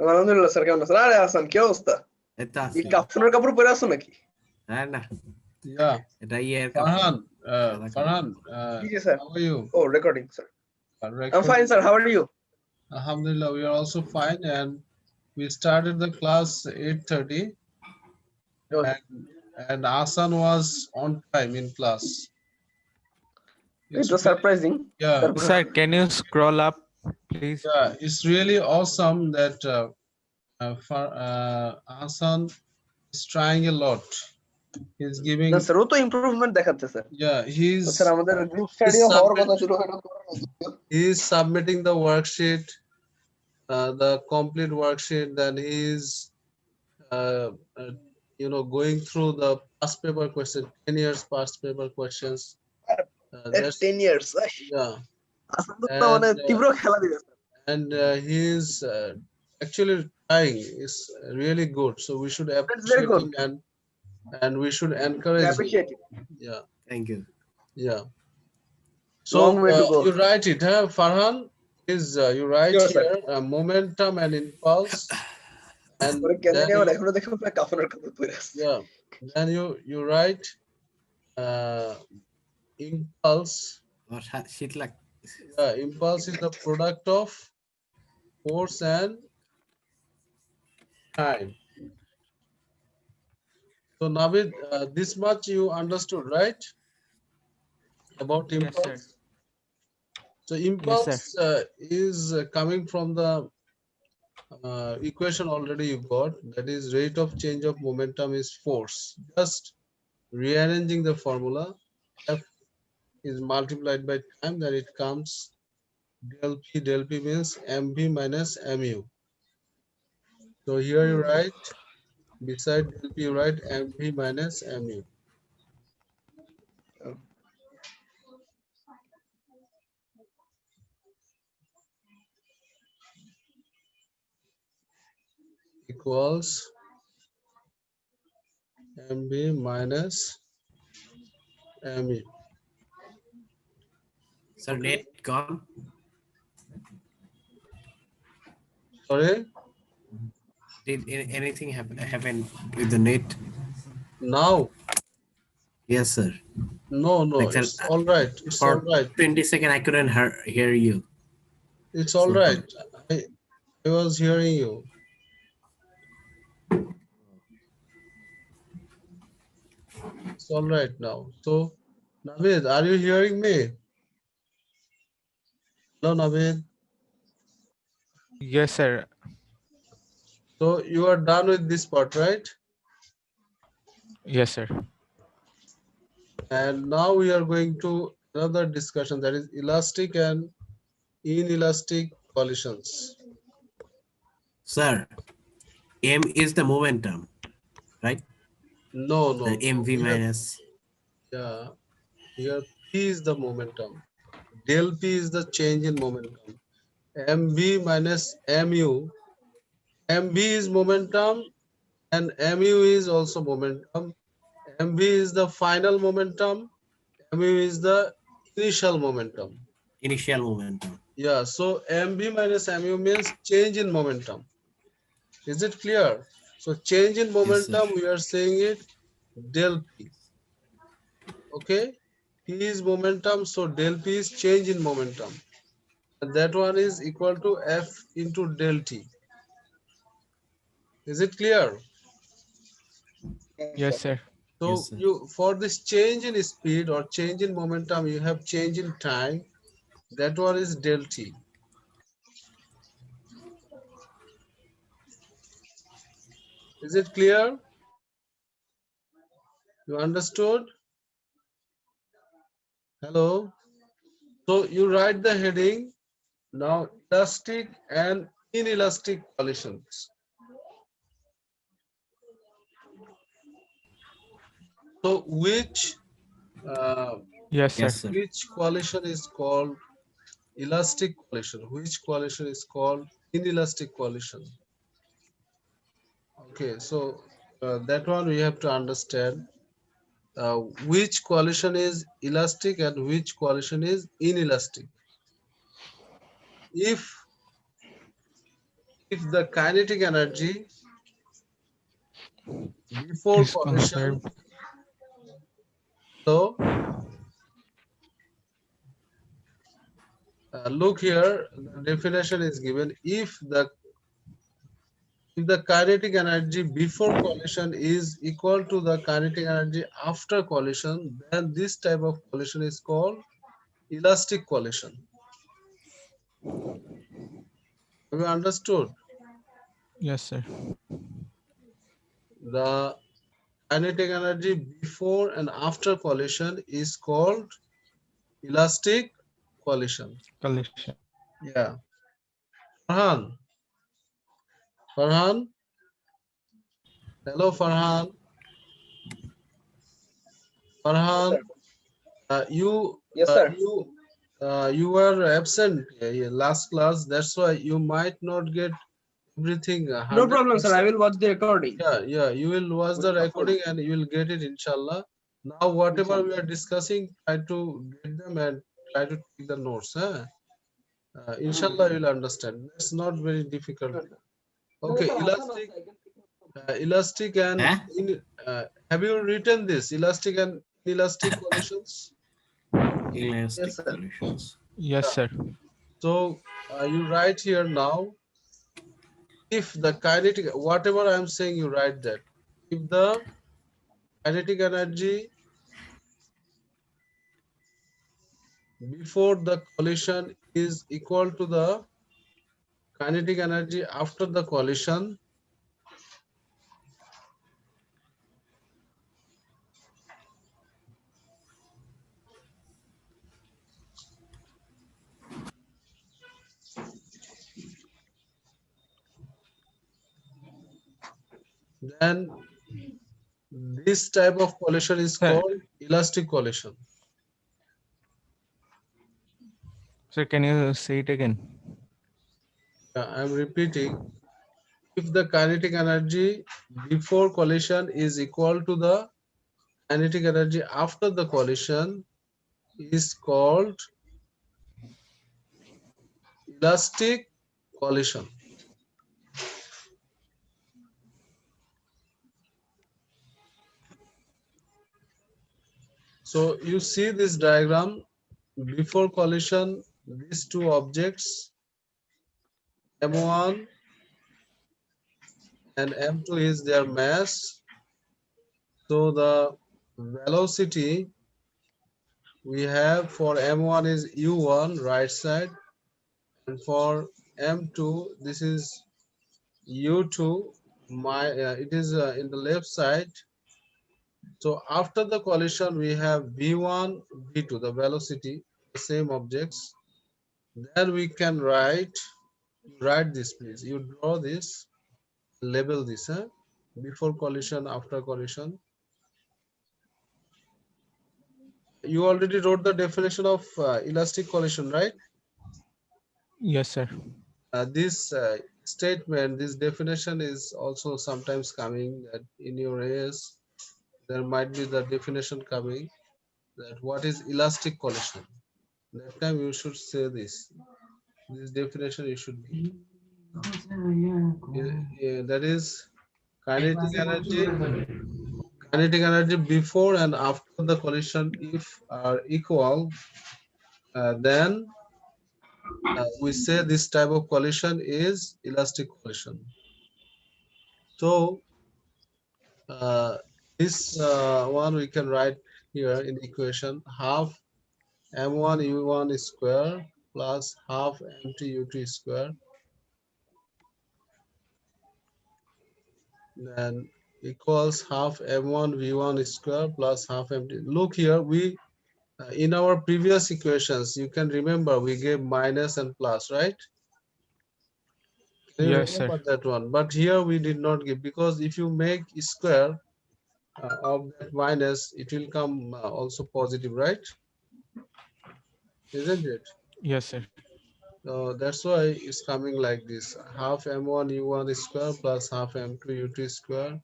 আলহামদুলিল্লাহ স্যার, কেমন আছেন? আরে হাসান, কি অবস্থা? এই কাফনের কাপড় পরে আছো নাকি? না, Yeah. এটা ইয়ের Farhan, জি জি স্যার। how are you? ও recording sir. I'm fine sir, how are you? Alhamdulillah, we are also fine, and we started the class 8:30, and Asan was on time in class. It was surprising. Yeah. Sir, can you scroll up, please? Yeah, it's really awesome that Asan is trying a lot. He's giving. না sir, ও তো improvement দেখাচ্ছে sir. Yeah, he's. Sir আমাদের group স্টাডিও হওয়ার কথা শুরু হলো। He is submitting the worksheet, the complete worksheet. Then he is, going through the past paper question, 10 years past paper questions. That's 10 years. Yeah. আসান তো মানে তীব্র খেলা দিবে sir. And he is actually trying. Is really good. So we should appreciate him, and we should encourage appreciate him. Yeah. Thank you. Yeah. So Long way to go. you write it, huh? Farhan, is you write Sure, sir. here momentum and impulse, and then yeah, then you write impulse. Or shit like. Yeah, impulse is the product of force and time. So Navid, this much you understood, right? About impulse. Yes, sir. So impulse Yes, sir. is coming from the equation already you got, that is rate of change of momentum is force. Just rearranging the formula, F is multiplied by time, then it comes del P means mv minus mu. So here you write, beside del P you write mv minus mu. Equals mv minus mu. Sir, net gone. Sorry? Did anything happen with the net? Now? Yes, sir. No, Like, it's all right. It's for all right. 20 seconds, I couldn't hear you. It's all right. I was hearing you. It's all right now. So, Navid, are you hearing me? Hello, Navid. Yes, sir. So you are done with this part, right? Yes, sir. And now we are going to another discussion, that is elastic and inelastic collisions. Sir, M is the momentum, right? No. The mv minus. Yeah, here P is the momentum. Del P is the change in momentum. mv minus mu. mv is momentum and mu is also momentum. mv is the final momentum. mu is the initial momentum. Initial momentum. Yeah, so mv minus mu means change in momentum. Is it clear? So change in momentum, yes, we are saying it del P. Okay, P is momentum, so del P is change in momentum. And that one is equal to F into del T. Is it clear? Yes, sir. So yes, sir. you, for this change in speed or change in momentum, you have change in time. That one is del T. Is it clear? You understood? Hello? So you write the heading, now elastic and inelastic collisions. So which Yes, sir. Yes, sir. which collision is called elastic collision? Which collision is called inelastic collision? Okay, so that one we have to understand. Which collision is elastic and which collision is inelastic? If if the kinetic energy before Is collision, conserved. so look here, the definition is given. If the kinetic energy before collision is equal to the kinetic energy after collision, then this type of collision is called elastic collision. Have you understood? Yes, sir. The kinetic energy before and after collision is called elastic collision. Collision. Yeah. Farhan. Farhan. Hello, Farhan. Yes, Farhan. sir. You Yes, sir. you were absent last class. That's why you might not get everything No problem, sir. I 100%. will watch the recording. Yeah. You will watch With the the full. recording and you will get it, inshallah. Now, whatever we Inshallah. are discussing, try to get them and try to take the notes. Huh? Inshallah, you'll understand. It's not very difficult. Sure, sir. Okay, elastic and Huh? have you written this elastic and inelastic collisions? Elastic Yes, sir. collisions. Yes, Yeah. sir. So you write here now, if the kinetic, whatever I am saying, you write that. If the kinetic energy before the collision is equal to the kinetic energy after the collision, then this type of collision is Sir, called elastic collision. sir, can you say it again? I am repeating. If the kinetic energy before collision is equal to the kinetic energy after the collision is called elastic collision. So you see this diagram, before collision, these two objects M1 and M2 is their mass. So the velocity we have for M1 is U1 right side, and for M2 this is U2. It is in the left side. So after the collision we have V1, V2, the velocity, the same objects. Then we can write this, please. You draw this, label this, huh? Before collision, after collision. You already wrote the definition of elastic collision, right? Yes, sir. This statement, this definition is also sometimes coming that in your AS, there might be the definition coming that what is elastic collision. That time you should say this. This definition you should be. That is kinetic energy. Kinetic energy before and after the collision, if are equal, then we say this type of collision is elastic collision. So this one we can write here in the equation, half m1 u1 square plus half m2 u2 square, then equals half m1 v1 square plus half m2. Look here, we in our previous equations, you can remember we gave minus and plus, right? Can you Yes, sir. remember that one? But here we did not give, because if you make square of that minus, it will come also positive, right? Isn't it? Yes, sir. So that's why it's coming like this. Half m1 u1 square plus half m2 u2 square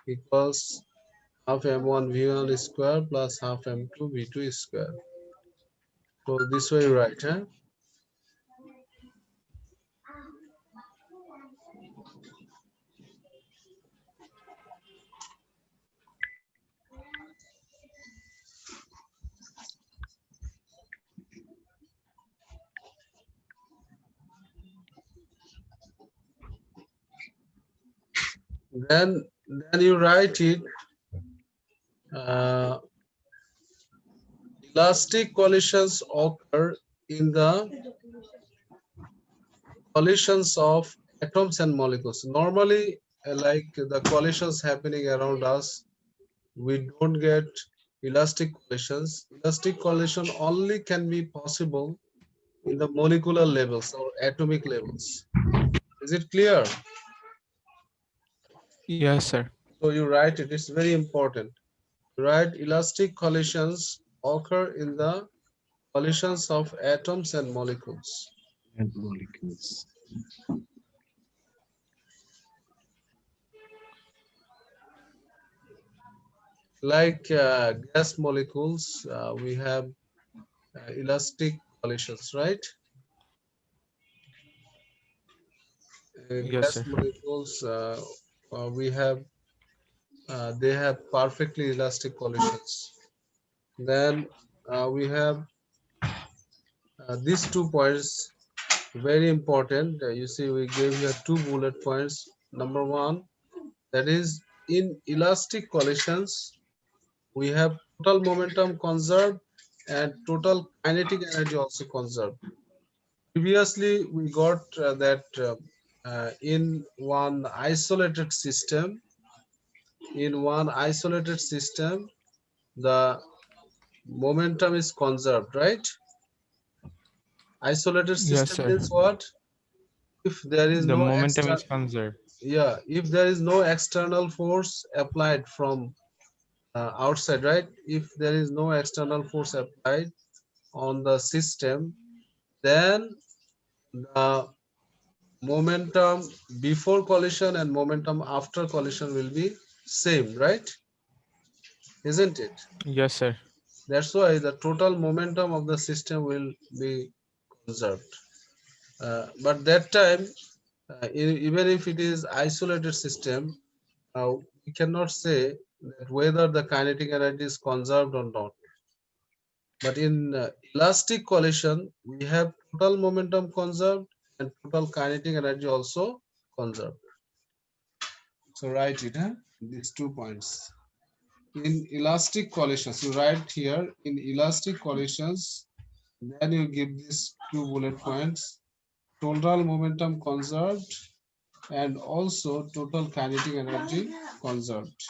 equals half m1 v1 square plus half m2 v2 square. So this way, right? Huh? Then you write it. Uh, elastic collisions occur in the collisions of atoms and molecules. Normally, like the collisions happening around us, we don't get elastic collisions. Elastic collision only can be possible in the molecular levels or atomic levels. Is it clear? Yes, sir. So you write it, it's very important. You write elastic collisions occur in the collisions of atoms and molecules. And molecules. Like gas molecules, we have elastic collisions, right? Yes, Gas sir. molecules, we have they have perfectly elastic collisions. Then we have these 2 points, very important. You see, we gave here 2 bullet points. Number one, that is in elastic collisions, we have total momentum conserved and total kinetic energy also conserved. Previously, we got that in one isolated system, the momentum is conserved, right? Isolated Yes, system sir. means what? If there is The no momentum external, is conserved. yeah, if there is no external force applied from outside, right? If there is no external force applied on the system, then the momentum before collision and momentum after collision will be same, right? Isn't it? Yes, sir. That's why the total momentum of the system will be conserved. But that time, even if it is isolated system, we cannot say that whether the kinetic energy is conserved or not. But in elastic collision, we have total momentum conserved and total kinetic energy also conserved. So write it, huh? These 2 points. In elastic collisions, you write here in elastic collisions, then you give these 2 bullet points. Total momentum conserved and also total kinetic energy conserved.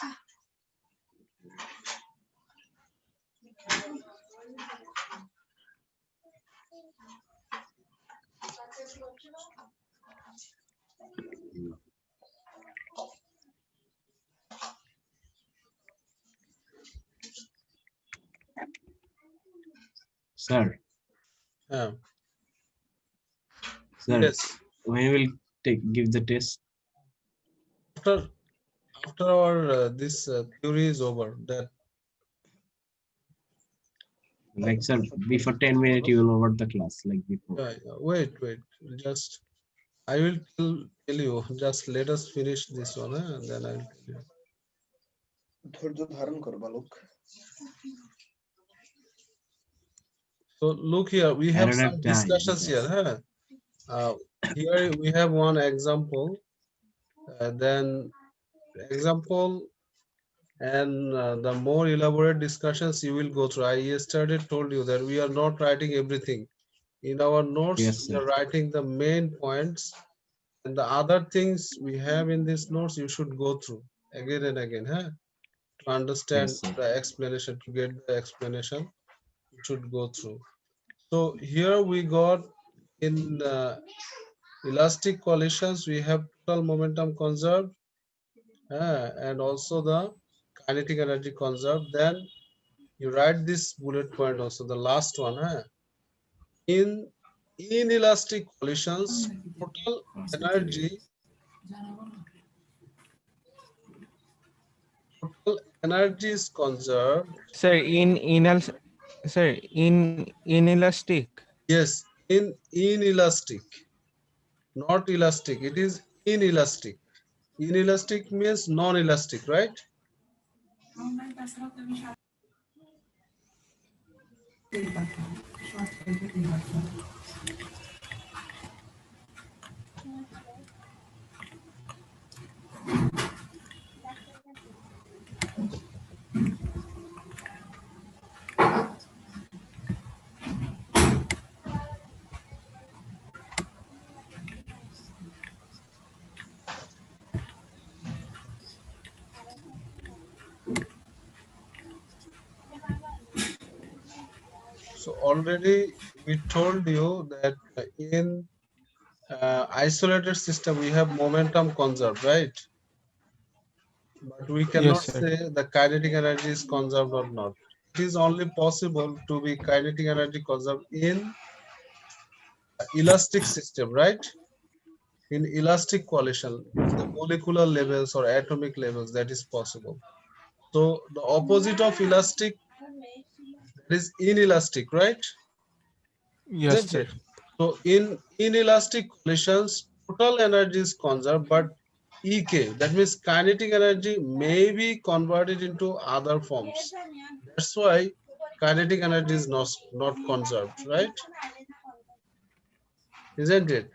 Sir, Yeah. sir, Yes. when will give the test? After our this theory is over, that Like, sir, before 10 minutes, you will over the class, like before. wait, just I will tell you. Just let us finish this one, and then I'll tell you. ধৈর্য ধারণ করো বালক। So look here, we have don't some have time, discussions here. Huh? Here we have one example. Then example and the more elaborate discussions you will go through. I yesterday told you that we are not writing everything. In our notes, Yes, we sir. are writing the main points, and the other things we have in these notes you should go through again and again, huh? To understand Yes, sir. the explanation, to get the explanation, you should go through. So here we got in elastic collisions, we have total momentum conserved, and also the kinetic energy conserved. Then you write this bullet point also, the last one, huh? In inelastic collisions, total energy is conserved. Sir, in inelastic. Yes, in inelastic, not elastic. It is inelastic. Inelastic means non-elastic, right? already we told you that in isolated system we have momentum conserved, right? But we Yes, cannot sir. say the kinetic energy is conserved or not. It is only possible to be kinetic energy conserved in elastic system, right? In elastic coalition, in the molecular levels or atomic levels, that is possible. So the opposite of elastic, that is inelastic, right? Yes, Isn't sir. it? So in inelastic collisions, total energy is conserved, but EK, that means kinetic energy, may be converted into other forms. That's why kinetic energy is not conserved, right? Isn't it?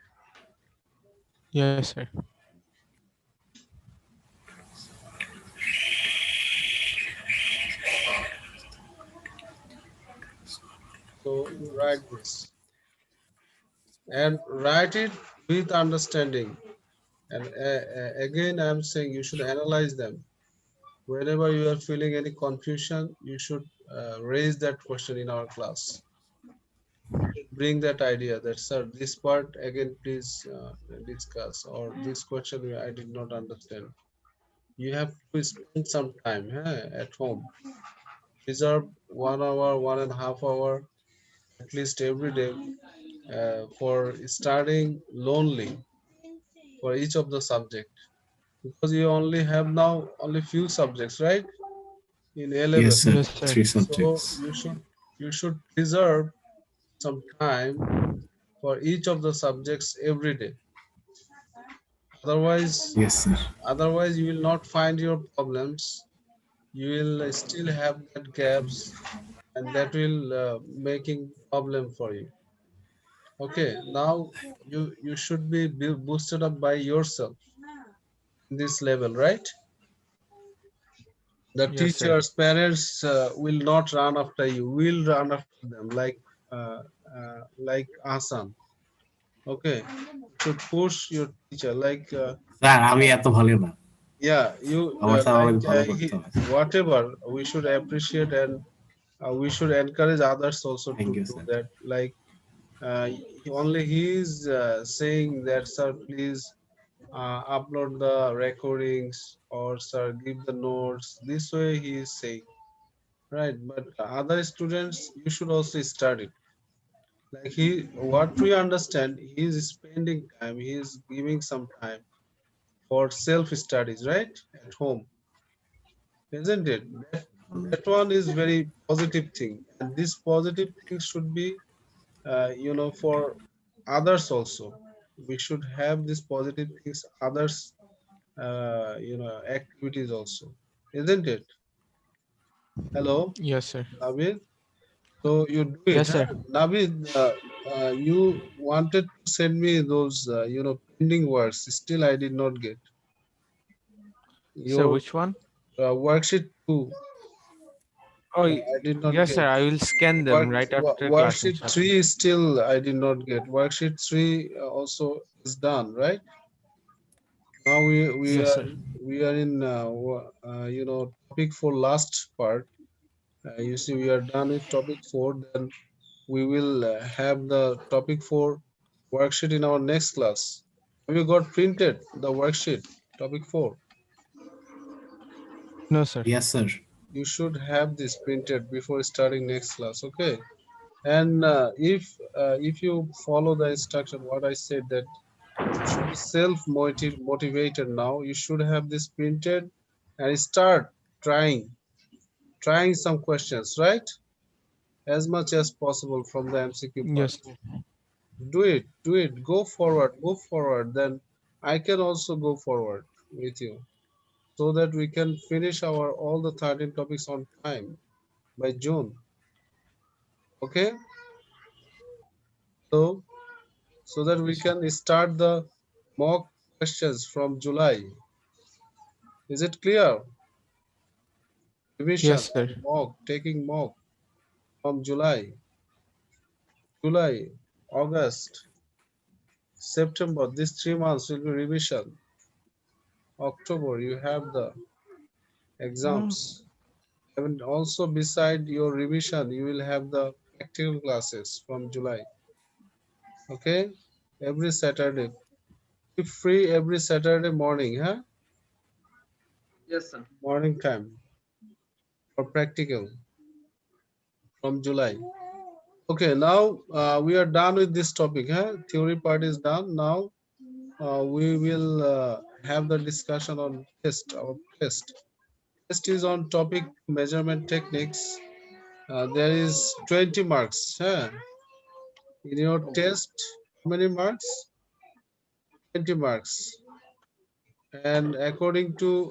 Yes, sir. So write this and write it with understanding. And again, I'm saying you should analyze them. Whenever you are feeling any confusion, you should raise that question in our class. Bring that idea that, sir, this part again, please discuss, or this question I did not understand. You have to spend some time at home. Reserve 1 hour, 1.5 hour, at least every day for studying lonely for each of the subject. Because you only have now only few subjects, right? In A level. Yes, sir. Yes, sir. 3 So subjects. you should preserve some time for each of the subjects every day. Otherwise, Yes, sir. otherwise you will not find your problems. You will still have that gaps, and that will making problem for you. Okay, now you should be boosted up by yourself in this level, right? The Yes, sir. teachers, parents will not run after you. Will run after them like Asan. Okay, should push your teacher like sir আমি এত ভালো না yeah, you আমার sir like আমাকে ভালো করতে হয় whatever we should appreciate, and we should encourage others also to thank you do sir that. Like uh, only he is saying that, sir, please upload the recordings, or sir, give the notes. This way he is saying, right? But other students, you should also start it. Like what we understand, he is spending time, he is giving some time for self studies, right? At home, isn't it? That one is very positive thing, and this positive thing should be, for others also. We should have these positive things, others, activities also, isn't it? Hello, Yes, sir. Navid. So you do it, Yes, huh? sir. Navid, you wanted to send me those, pending words. Still, I did not get Sir, your which one? worksheet two. Oh, I did not yes, get. sir. I will scan them right after class, Worksheet inshallah. three still I did not get. Worksheet three also is done, right? Now Yes, sir. we are in topic for last part. You see, we are done with topic four. Then we will have the topic four worksheet in our next class. Have you got printed the worksheet topic four? No, sir. Yes sir You should have this printed before starting next class. Okay. And if you follow the instruction, what I said, that you should be self motivated now. You should have this printed and start trying some questions, right? As much as possible from the MCQ part. Yes, sir. Do it. Go forward, move forward. Then I can also go forward with you, so that we can finish our all the 13 topics on time by June. Okay, so that we Yes, sir. can start the mock questions from July. Is it clear? Revision Yes, sir. and mock, taking mock from July, August, September. These 3 months will be revision. October, you have the Mm. exams. And also beside your revision, you will have the practical classes from July. Okay, every Saturday. Be free every Saturday morning, huh? Yes, sir. Morning time for practical from July. Okay, now we are done with this topic, huh? Theory part is done. Now we will have the discussion on test. Our test. Test is on topic measurement techniques. There is 20 marks. Huh? In your test, how many marks? 20 marks. And according to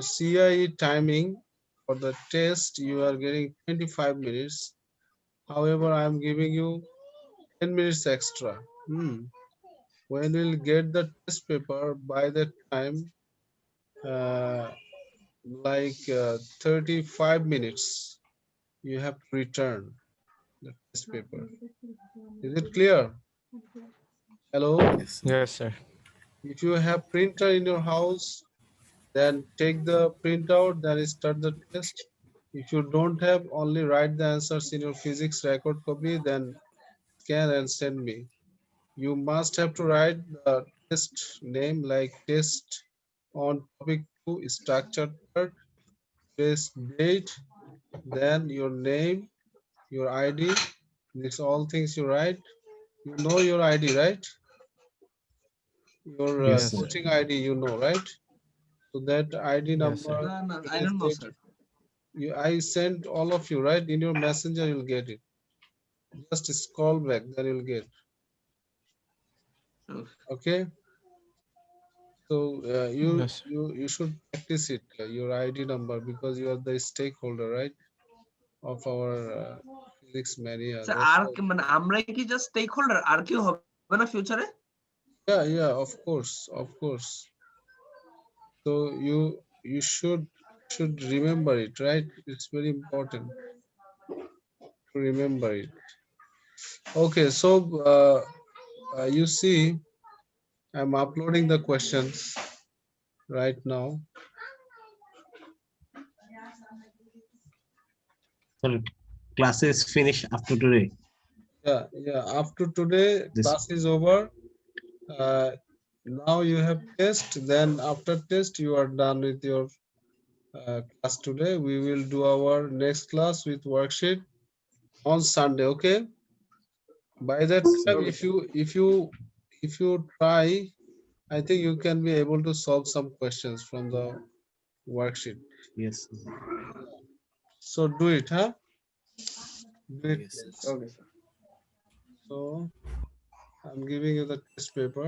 CIE timing for the test, you are getting 25 minutes. However, I am giving you 10 minutes extra. When you'll get the test paper, by that time, uh, 35 minutes, you have to return the test paper. Is it clear? Hello? Yes. Yes, sir. If you have printer in your house, then take the printout, then start the test. If you don't have, only write the answers in your physics record copy, then scan and send me. You must have to write the test name like test on topic 2 structured part, test date, then your name, your ID. These all things you write. You know your ID, right? Your Yes, Yes, sir. sir. coaching ID, you know, right? So that ID Yes, sir. number, No, no, I today's don't know, date, sir. I sent all of you, right? In your messenger, you'll get it. Just scroll back, then you'll get. Okay. Okay. So you Yes, sir. you should practice it, your ID number, because you are the stakeholder, right, of our physics mania. Sir That's আর why. মানে আমরাই কি just stake holder, আর কেউ হবে না ফিউচারে? Yeah, yeah, of course, of course. So you should remember it, right? It's very important to remember it. Okay, so you see, I'm uploading the questions right now. So classes finish after today. Yeah, yeah. After today, This class is over. Uh, now you have test. Then after test, you are done with your class today. We will do our next class with worksheet on Sunday. Okay. By that time, Okay, if you try, I think you can be able to solve some questions from the worksheet. yes. So do it, huh? Do it, Yes. please. okay, sir. So I'm giving you the test paper.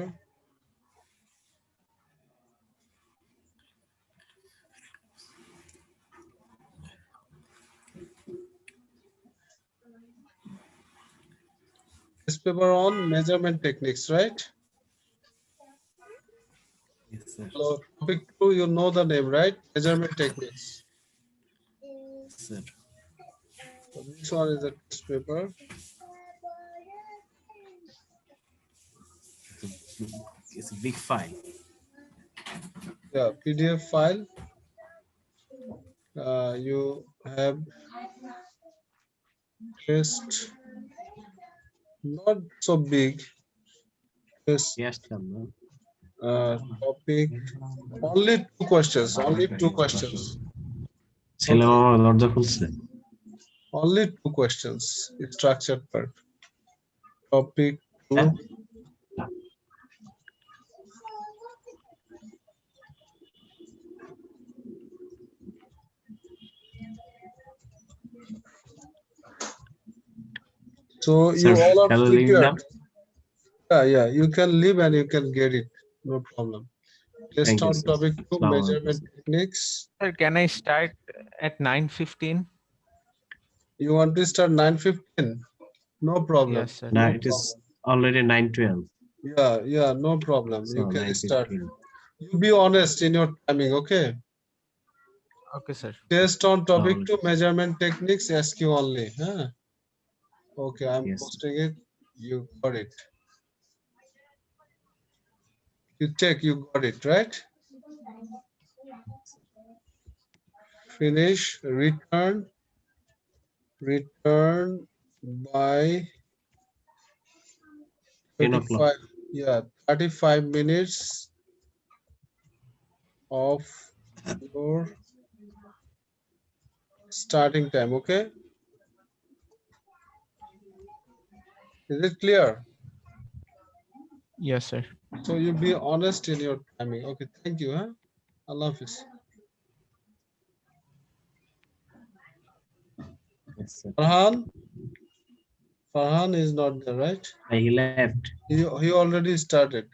Test paper on measurement techniques, right? Yes, sir. So topic 2, you know the name, right? Measurement techniques. Sir. So this one is a test paper. It's a big file. Yeah, PDF file. You have test, not so big. Test Yes, sir. topic. Only two questions. Only two questions. ছেলে Okay. মামা দরজা খুলছে। Only two questions. Structured part. Topic 2. হ্যাঁ? So you Sir, all are shall we leave now? prepared. Yeah, you can leave and you can get it. No problem. Test Thank you, on sir. topic 2, Assalamu alaikum, measurement sir. techniques. Sir, can I start at 9:15? You want to start 9:15? No problem. Yes, sir. No Now it is problem. already 9:12. Yeah, no problem. So You can start. 9:15. You be honest in your timing, okay? Okay, sir. Test on topic Assalamu 2, measurement techniques, SQ only. Huh? Okay, I'm Yes. posting it. You got it. You check, you got it, right? Finish, return, by 10 o'clock. 35, yeah, 35 minutes of your starting time. Okay, is it clear? Yes, sir. So you be honest in your timing. Okay, thank you. Huh? Allah Hafiz. Yes, sir. Farhan is not there, right? He left. He already started.